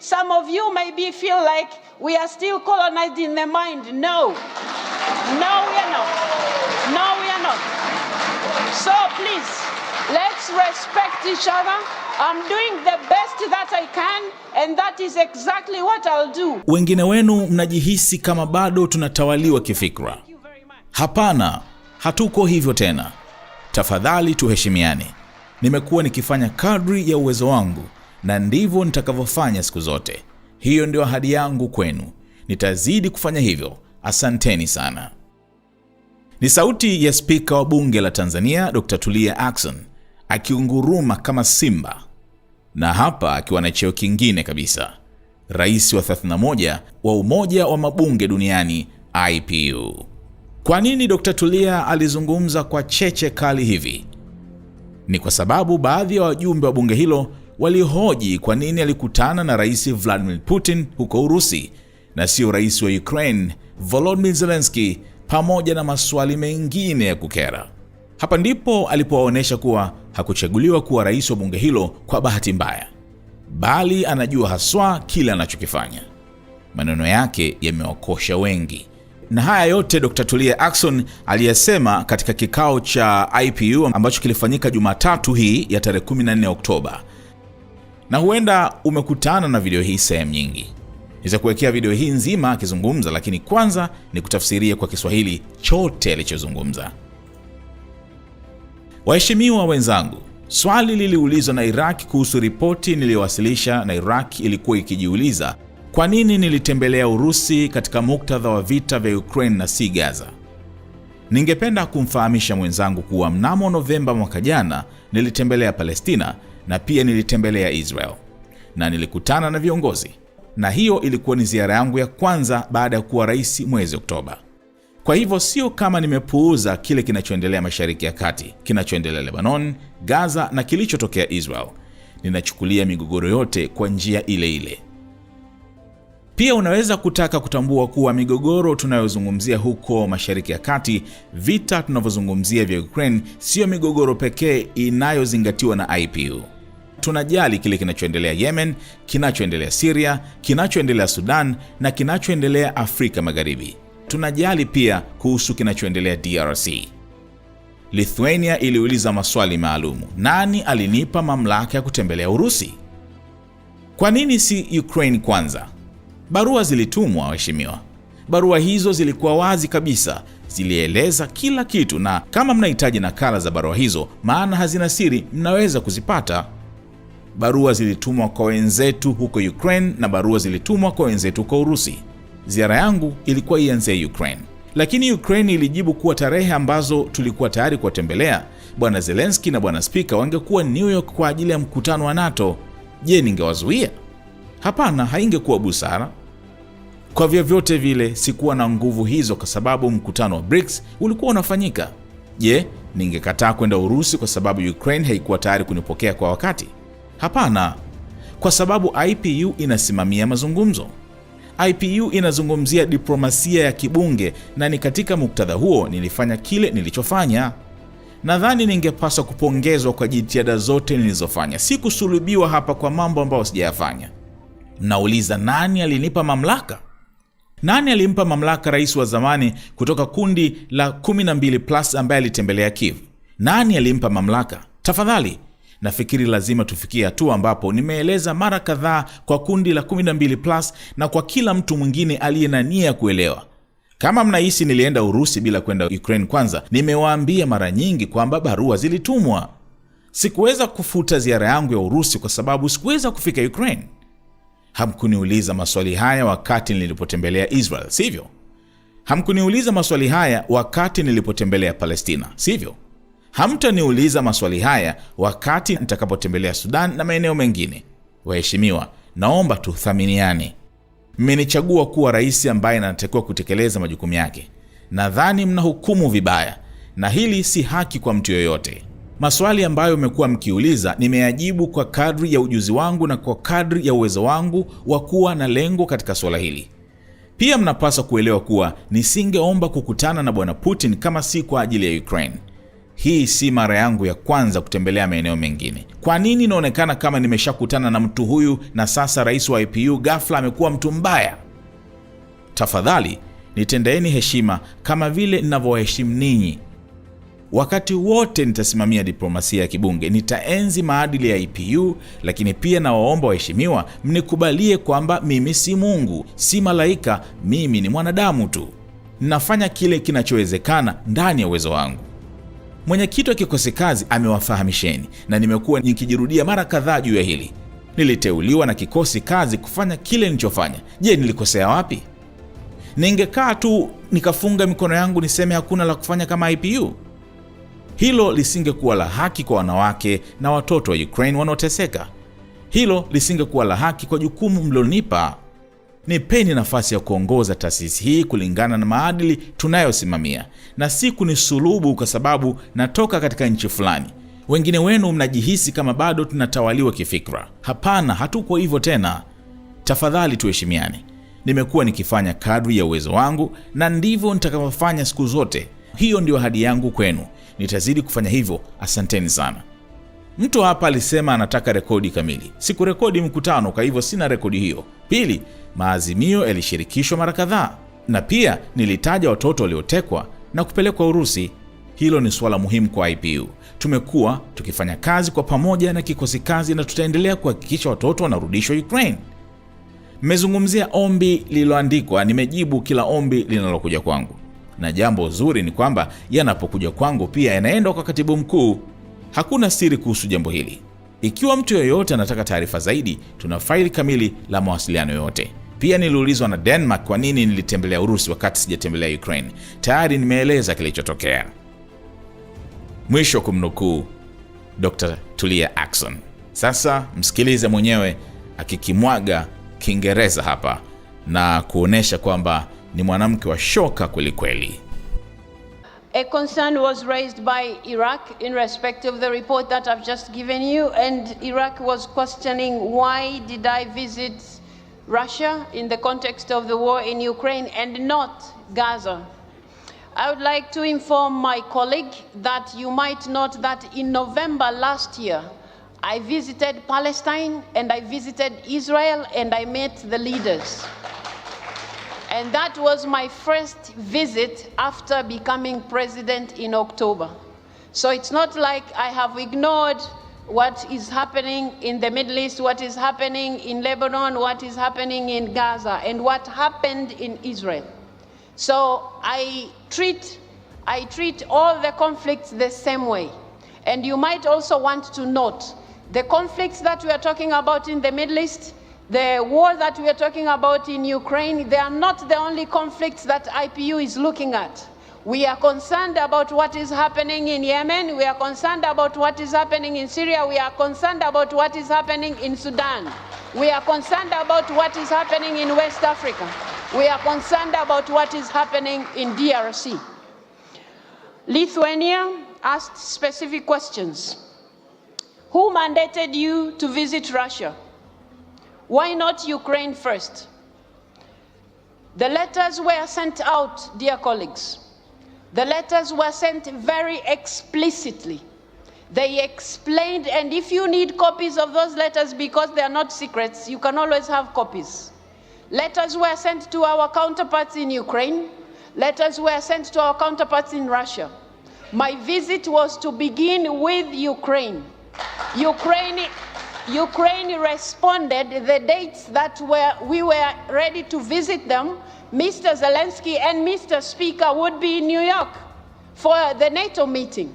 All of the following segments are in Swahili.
Some of you maybe feel like we are still colonized in the mind. No. No, we are not. No, we are not. So please, let's respect each other. I'm doing the best that I can, and that is exactly what I'll do. Wengine wenu mnajihisi kama bado tunatawaliwa kifikra. Hapana, hatuko hivyo tena. Tafadhali tuheshimiane. Nimekuwa nikifanya kadri ya uwezo wangu, na ndivyo nitakavyofanya siku zote. Hiyo ndio ahadi yangu kwenu. Nitazidi kufanya hivyo. Asanteni sana. Ni sauti ya Spika wa Bunge la Tanzania, Dr. Tulia Ackson, akiunguruma kama simba. Na hapa akiwa na cheo kingine kabisa. Rais wa 31 wa Umoja wa Mabunge Duniani, IPU. Kwa nini Dr. Tulia alizungumza kwa cheche kali hivi? Ni kwa sababu baadhi ya wajumbe wa bunge hilo walihoji kwa nini alikutana na Rais Vladimir Putin huko Urusi na sio rais wa Ukraine Volodymyr Zelensky, pamoja na maswali mengine ya kukera. Hapa ndipo alipowaonesha kuwa hakuchaguliwa kuwa rais wa bunge hilo kwa bahati mbaya, bali anajua haswa kile anachokifanya. Maneno yake yamewakosha wengi. Na haya yote Dr. Tulia Ackson aliyasema katika kikao cha IPU ambacho kilifanyika Jumatatu hii ya tarehe 14 Oktoba. Na huenda umekutana na video hii sehemu nyingi. Nitakuwekea video hii nzima akizungumza, lakini kwanza ni kutafsiria kwa Kiswahili chote alichozungumza. Waheshimiwa wenzangu, swali liliulizwa na Iraq kuhusu ripoti niliyowasilisha, na Iraq ilikuwa ikijiuliza kwa nini nilitembelea Urusi katika muktadha wa vita vya Ukraine na si Gaza. Ningependa kumfahamisha mwenzangu kuwa mnamo Novemba mwaka jana nilitembelea Palestina na pia nilitembelea Israel. Na nilikutana na viongozi. Na hiyo ilikuwa ni ziara yangu ya kwanza baada ya kuwa rais mwezi Oktoba. Kwa hivyo sio kama nimepuuza kile kinachoendelea Mashariki ya Kati, kinachoendelea Lebanon, Gaza na kilichotokea Israel. Ninachukulia migogoro yote kwa njia ile ile. Pia unaweza kutaka kutambua kuwa migogoro tunayozungumzia huko Mashariki ya Kati, vita tunavyozungumzia vya Ukraine, sio migogoro pekee inayozingatiwa na IPU. Tunajali kile kinachoendelea Yemen, kinachoendelea Syria, kinachoendelea Sudan na kinachoendelea Afrika Magharibi. Tunajali pia kuhusu kinachoendelea DRC. Lithuania iliuliza maswali maalumu. Nani alinipa mamlaka ya kutembelea Urusi? Kwa nini si Ukraine kwanza? Barua zilitumwa waheshimiwa. Barua hizo zilikuwa wazi kabisa, zilieleza kila kitu, na kama mnahitaji nakala za barua hizo, maana hazina siri, mnaweza kuzipata. Barua zilitumwa kwa wenzetu huko Ukraine na barua zilitumwa kwa wenzetu huko Urusi. Ziara yangu ilikuwa ianze Ukraine, lakini Ukraine ilijibu kuwa tarehe ambazo tulikuwa tayari kuwatembelea Bwana Zelensky na Bwana Spika wangekuwa New York kwa ajili ya mkutano wa NATO. Je, ningewazuia? Hapana, haingekuwa busara. Kwa vyovyote vile sikuwa na nguvu hizo kwa sababu mkutano wa BRICS ulikuwa unafanyika. Je, ningekataa kwenda Urusi kwa sababu Ukraine haikuwa tayari kunipokea kwa wakati? Hapana, kwa sababu IPU inasimamia mazungumzo. IPU inazungumzia diplomasia ya kibunge, na ni katika muktadha huo nilifanya kile nilichofanya. Nadhani ningepaswa kupongezwa kwa jitihada zote nilizofanya, si kusulubiwa hapa kwa mambo ambayo sijayafanya. Mnauliza nani alinipa mamlaka? Nani alimpa mamlaka rais wa zamani kutoka kundi la 12+ ambaye alitembelea Kiev? Nani alimpa mamlaka? Tafadhali, nafikiri lazima tufikie hatua ambapo nimeeleza mara kadhaa kwa kundi la 12+ na kwa kila mtu mwingine aliye na nia kuelewa. Kama mnahisi nilienda Urusi bila kwenda Ukraine kwanza, nimewaambia mara nyingi kwamba barua zilitumwa. Sikuweza kufuta ziara yangu ya Urusi kwa sababu sikuweza kufika Ukraine. Hamkuniuliza maswali haya wakati nilipotembelea Israel, sivyo? Hamkuniuliza maswali haya wakati nilipotembelea Palestina, sivyo? Hamtaniuliza maswali haya wakati nitakapotembelea Sudan na maeneo mengine. Waheshimiwa, naomba tuthaminiane. Mmenichagua kuwa rais ambaye anatakiwa kutekeleza majukumu yake. Nadhani mnahukumu vibaya, na hili si haki kwa mtu yoyote. Maswali ambayo mmekuwa mkiuliza nimeyajibu kwa kadri ya ujuzi wangu na kwa kadri ya uwezo wangu wa kuwa na lengo katika swala hili. Pia mnapaswa kuelewa kuwa nisingeomba kukutana na Bwana Putin kama si kwa ajili ya Ukraine. Hii si mara yangu ya kwanza kutembelea maeneo mengine. Kwa nini inaonekana kama nimeshakutana na mtu huyu na sasa rais wa IPU ghafla amekuwa mtu mbaya? Tafadhali nitendeeni heshima kama vile ninavyowaheshimu ninyi. Wakati wote nitasimamia diplomasia ya kibunge, nitaenzi maadili ya IPU, lakini pia nawaomba waheshimiwa mnikubalie kwamba mimi si Mungu, si malaika, mimi ni mwanadamu tu. Ninafanya kile kinachowezekana ndani ya uwezo wangu. Mwenyekiti wa kikosi kazi amewafahamisheni na nimekuwa nikijirudia mara kadhaa juu ya hili. Niliteuliwa na kikosi kazi kufanya kile nilichofanya. Je, nilikosea wapi? Ningekaa tu nikafunga mikono yangu niseme hakuna la kufanya kama IPU? Hilo lisingekuwa la haki kwa wanawake na watoto wa Ukraine wanaoteseka. Hilo lisingekuwa la haki kwa jukumu mlonipa. Nipeni nafasi ya kuongoza taasisi hii kulingana na maadili tunayosimamia, na si kunisulubu kwa sababu natoka katika nchi fulani. Wengine wenu mnajihisi kama bado tunatawaliwa kifikra. Hapana, hatuko hivyo tena. Tafadhali tuheshimiane. Nimekuwa nikifanya kadri ya uwezo wangu na ndivyo nitakavyofanya siku zote. Hiyo ndio ahadi yangu kwenu. Nitazidi kufanya hivyo. Asanteni sana. Mtu hapa alisema anataka rekodi kamili. Sikurekodi mkutano, kwa hivyo sina rekodi hiyo. Pili, maazimio yalishirikishwa mara kadhaa, na pia nilitaja watoto waliotekwa na kupelekwa Urusi. Hilo ni swala muhimu kwa IPU. Tumekuwa tukifanya kazi kwa pamoja na kikosi kazi na tutaendelea kuhakikisha watoto wanarudishwa Ukraine. Mmezungumzia ombi lililoandikwa, nimejibu kila ombi linalokuja kwangu. Na jambo zuri ni kwamba yanapokuja kwangu pia yanaenda kwa katibu mkuu. Hakuna siri kuhusu jambo hili. Ikiwa mtu yoyote anataka taarifa zaidi, tuna faili kamili la mawasiliano yote. Pia niliulizwa na Denmark kwa nini nilitembelea Urusi wakati sijatembelea Ukraine. Tayari nimeeleza kilichotokea. Mwisho kumnukuu Dr. Tulia Ackson. Sasa msikilize mwenyewe akikimwaga Kiingereza hapa na kuonesha kwamba ni mwanamke wa shoka kweli kweli. A concern was raised by Iraq in respect of the report that I've just given you, and Iraq was questioning why did I visit Russia in the context of the war in Ukraine and not Gaza. I would like to inform my colleague that you might note that in November last year, I visited Palestine and I visited Israel and I met the leaders. And that was my first visit after becoming president in October. So it's not like I have ignored what is happening in the Middle East, what is happening in Lebanon, what is happening in Gaza, and what happened in Israel. So I treat all the conflicts the same way. And you might also want to note the conflicts that we are talking about in the Middle East, the war that we are talking about in Ukraine, they are not the only conflicts that IPU is looking at. We are concerned about what is happening in Yemen. We are concerned about what is happening in Syria. We are concerned about what is happening in Sudan. We are concerned about what is happening in West Africa. We are concerned about what is happening in DRC. Lithuania asked specific questions. Who mandated you to visit Russia? Why not Ukraine first? The letters were sent out, dear colleagues. The letters were sent very explicitly. They explained, and if you need copies of those letters because they are not secrets, you can always have copies. Letters were sent to our counterparts in Ukraine. Letters were sent to our counterparts in Russia. My visit was to begin with Ukraine. Ukraine responded the dates that we were ready to visit them. Mr. Zelensky and Mr. Speaker would be in New York for the NATO meeting.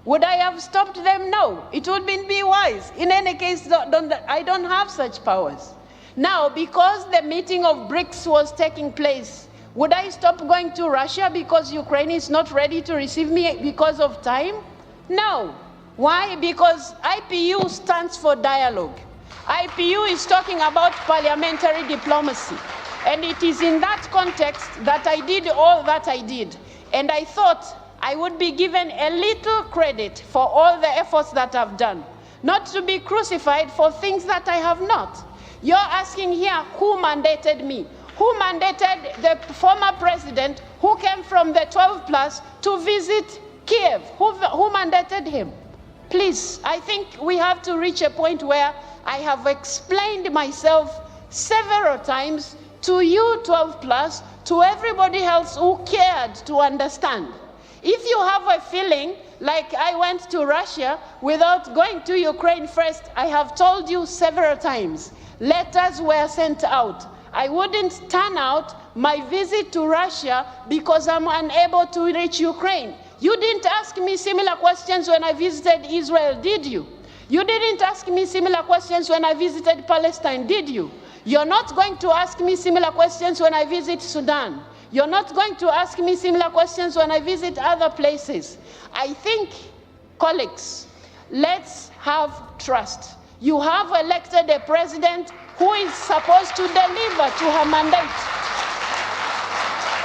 Would I have stopped them? No. It wouldn't be wise. In any case, I don't have such powers. Now, because the meeting of BRICS was taking place, would I stop going to Russia because Ukraine is not ready to receive me because of time? No. Why? Because IPU stands for dialogue. IPU is talking about parliamentary diplomacy. And it is in that context that I did all that I did. And I thought I would be given a little credit for all the efforts that I've done, not to be crucified for things that I have not. You're asking here who mandated me. Who mandated the former president who came from the 12 plus to visit Kiev, who mandated him? Please, I think we have to reach a point where I have explained myself several times to you 12 plus, to everybody else who cared to understand. If you have a feeling like I went to Russia without going to Ukraine first, I have told you several times, letters were sent out. I wouldn't turn out my visit to Russia because I'm unable to reach Ukraine. You didn't ask me similar questions when I visited Israel, did you? You didn't ask me similar questions when I visited Palestine, did you? You're not going to ask me similar questions when I visit Sudan. You're not going to ask me similar questions when I visit other places. I think, colleagues, let's have trust. You have elected a president who is supposed to deliver to her mandate.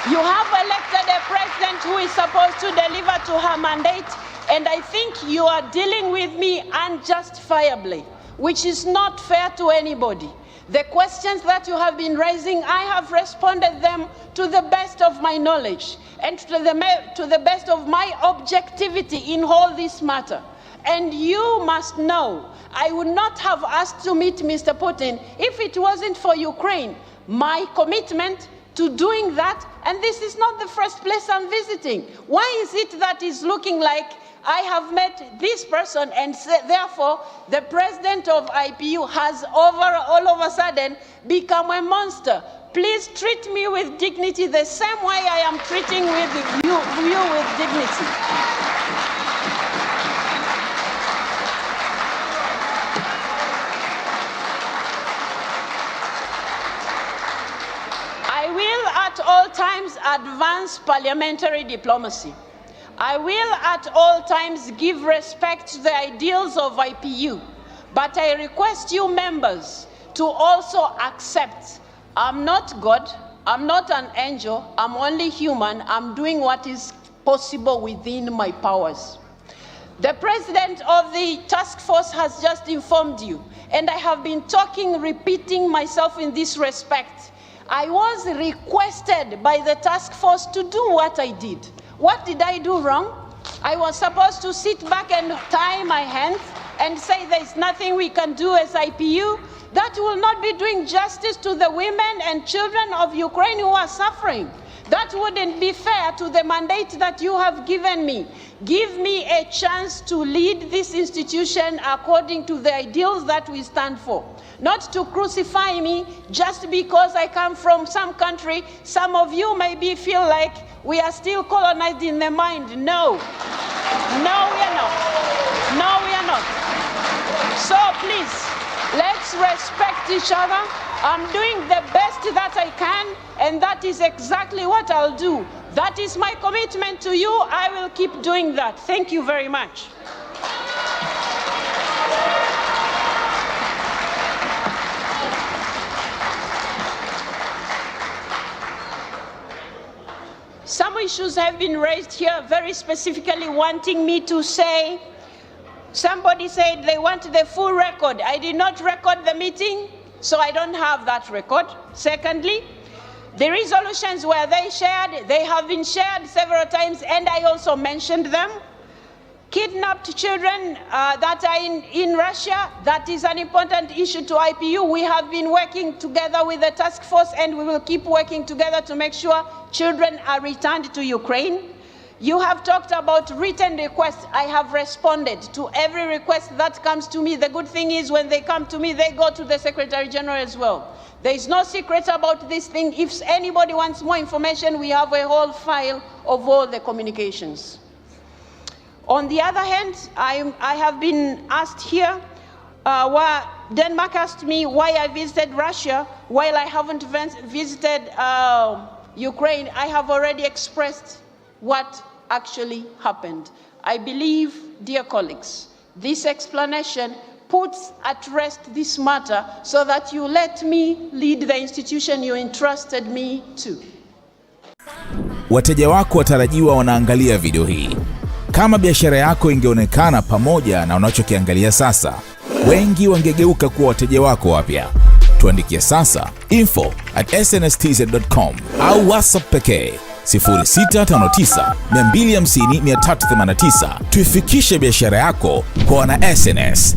You have elected a president who is supposed to deliver to her mandate, and I think you are dealing with me unjustifiably, which is not fair to anybody. The questions that you have been raising, I have responded them to the best of my knowledge and to the best of my objectivity in all this matter. And you must know, I would not have asked to meet Mr. Putin if it wasn't for Ukraine. My commitment to doing that, and this is not the first place I'm visiting. Why is it that is looking like I have met this person and therefore the president of IPU has all of a sudden become a monster? Please treat me with dignity the same way I am treating you with dignity. I will at all times advance parliamentary diplomacy. I will at all times give respect to the ideals of IPU, but I request you members to also accept I'm not God, I'm not an angel, I'm only human, I'm doing what is possible within my powers. The president of the task force has just informed you, and I have been repeating myself in this respect. I was requested by the task force to do what I did. What did I do wrong? I was supposed to sit back and tie my hands and say there's nothing we can do as IPU. That will not be doing justice to the women and children of Ukraine who are suffering. That wouldn't be fair to the mandate that you have given me. Give me a chance to lead this institution according to the ideals that we stand for. Not to crucify me just because I come from some country. Some of you maybe feel like we are still colonized in the mind. No. No, we are not. No, we are not. So please, let's respect each other. I'm doing the best that I can, and that is exactly what I'll do. That is my commitment to you. I will keep doing that. Thank you very much. Some issues have been raised here, very specifically wanting me to say, somebody said they want the full record. I did not record the meeting, so I don't have that record. Secondly, the resolutions were they have been shared several times, and I also mentioned them. Kidnapped children that are in Russia, that is an important issue to IPU. We have been working together with the task force, and we will keep working together to make sure children are returned to Ukraine. You have talked about written requests. I have responded to every request that comes to me. The good thing is when they come to me, they go to the Secretary General as well. There is no secret about this thing. If anybody wants more information, we have a whole file of all the communications. On the other hand, I have been asked here, Denmark asked me why I visited Russia while I haven't visited Ukraine. I have already expressed what actually happened. I believe, dear colleagues, this explanation puts at rest this matter so that you let me lead the institution you entrusted me to. Wateja wako watarajiwa wanaangalia video hii. Kama biashara yako ingeonekana pamoja na unachokiangalia sasa, wengi wangegeuka kuwa wateja wako wapya. Tuandikie sasa info@snstz.com au WhatsApp pekee 0659 250 389. Tuifikishe biashara yako kwa wana SNS.